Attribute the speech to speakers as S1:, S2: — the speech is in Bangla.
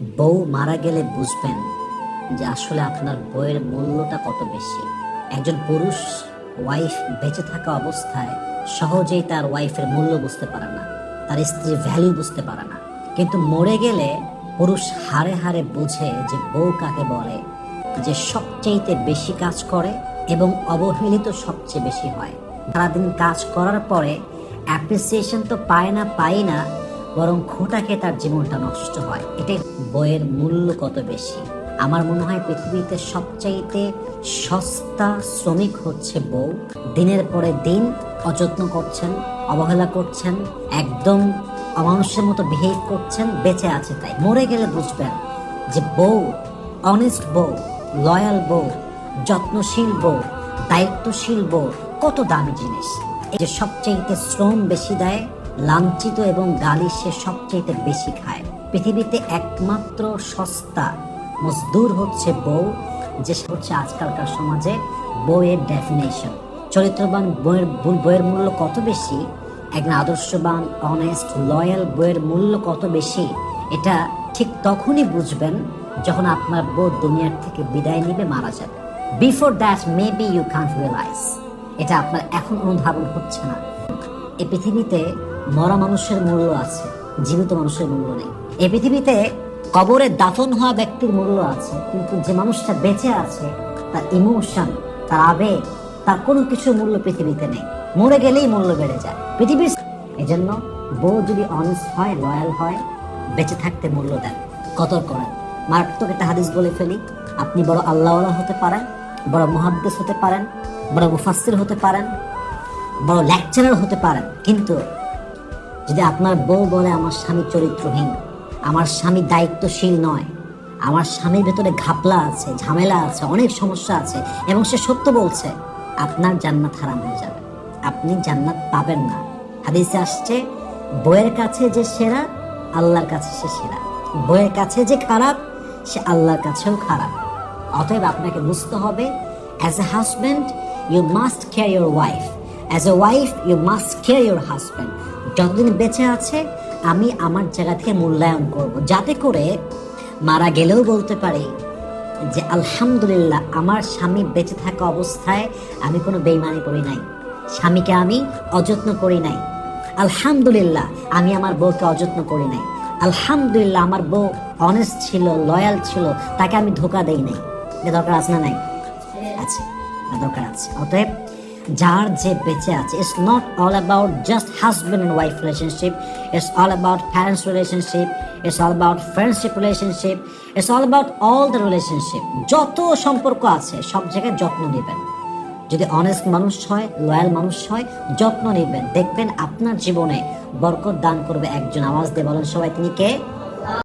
S1: বউ মারা গেলে বুঝবেন যে আসলে আপনার বউয়ের মূল্যটা কত বেশি। একজন পুরুষ ওয়াইফ বেঁচে থাকা অবস্থায় সহজেই তার ওয়াইফের মূল্য বুঝতে পারে না, তার স্ত্রীর ভ্যালু বুঝতে পারে না। কিন্তু মরে গেলে পুরুষ হাড়ে হাড়ে বুঝে যে বউ কাকে বলে, যে সবচেয়ে বেশি কাজ করে এবং অবহেলিত সবচেয়ে বেশি হয়। সারাদিন কাজ করার পরে অ্যাপ্রিসিয়েশন তো পায় না, বরং খোটাকে তার জীবনটা নষ্ট হয়। এটাই বইয়ের মূল্য কত বেশি। আমার মনে হয় পৃথিবীতে সবচাইতে সস্তা শ্রমিক হচ্ছে বউ। দিনের পরে দিন অযত্ন করছেন, অবহেলা করছেন, একদম অমানুষের মতো বিহেভ করছেন, বেঁচে আছে তাই। মরে গেলে বুঝবেন যে বউ, অনেস্ট বউ, লয়াল বউ, যত্নশীল বউ, দায়িত্বশীল বউ কত দামি জিনিস। এই যে সবচাইতে শ্রম বেশি দেয়, লাঞ্ছিত এবং গালি সে সবচাইতে বেশি খায়। পৃথিবীতে একমাত্র সস্তা মজদুর হচ্ছে বউ, যে হচ্ছে আজকালকার সমাজে বউয়ের ডেফিনেশন। চরিত্রবান বইয়ের মূল্য কত বেশি, একজন আদর্শবান, অনেস্ট, লয়াল বইয়ের মূল্য কত বেশি, এটা ঠিক তখনই বুঝবেন যখন আপনার বউ দুনিয়ার থেকে বিদায় নিবে, মারা যাবে। Before that maybe you can't realise. এটা আপনার এখন অনুধাবন হচ্ছে না। এই পৃথিবীতে মরা মানুষের মূল্য আছে, জীবিত মানুষের মূল্য নেই। এই পৃথিবীতে কবরে দাফন হওয়া ব্যক্তির মূল্য আছে, কিন্তু যে মানুষটা বেঁচে আছে তার ইমোশন, তার আবেগ, তার কোনো কিছুর মূল্য পৃথিবীতে নেই। মরে গেলেই মূল্য বেড়ে যায় পৃথিবীর। এই জন্য বউ যদি অনেস্ট হয়, লয়াল হয়, বেঁচে থাকতে মূল্য দেন, কদর করেন। মারাত্মক একটা হাদিস বলে ফেলি, আপনি বড় আল্লাহওয়ালা হতে পারেন, বড় মুহাদ্দিস হতে পারেন, বড় মুফাসসির হতে পারেন, বড় লেকচারার হতে পারেন, কিন্তু যদি আপনার বউ বলে আমার স্বামী চরিত্রহীন, আমার স্বামী দায়িত্বশীল নয়, আমার স্বামীর ভেতরে ঘাপলা আছে, ঝামেলা আছে, অনেক সমস্যা আছে, এবং সে সত্য বলছে, আপনার জান্নাত হারাম হয়ে যাবে, আপনি জান্নাত পাবেন না। হাদিসে আসছে, বউয়ের কাছে যে সেরা, আল্লাহর কাছে সে সেরা। বউয়ের কাছে যে খারাপ, সে আল্লাহর কাছেও খারাপ। অতএব আপনাকে বুঝতে হবে, as a husband you must care your wife, as a wife you must care your husband. যতদিন বেঁচে আছে আমি আমার জায়গা থেকে মূল্যায়ন করব, যাতে করে মারা গেলেও বলতে পারি যে আলহামদুলিল্লাহ, আমার স্বামী বেঁচে থাকা অবস্থায় আমি কোনো বেইমানি করি নাই, স্বামীকে আমি অযত্ন করি নাই। আলহামদুলিল্লাহ, আমি আমার বউকে অযত্ন করি নাই। আলহামদুলিল্লাহ, আমার বউ অনেস্ট ছিল, লয়াল ছিল, তাকে আমি ধোকা দেই নাই। এটা দরকার আছে না নাই? আছে, দরকার আছে। অতএব যার যে বেঁচে আছে, it's not all about just husband and wife relationship, it's all about parents relationship, it's all about friendship relationship, it's all about all the relationship. যত সম্পর্ক আছে সব জায়গায় যত্ন নেবেন। যদি অনেস্ট মানুষ হয়, লয়াল মানুষ হয়, যত্ন নেবেন, দেখবেন আপনার জীবনে বরকত দান করবে একজন। আওয়াজ দিয়ে বলেন সবাই, তিনি কে?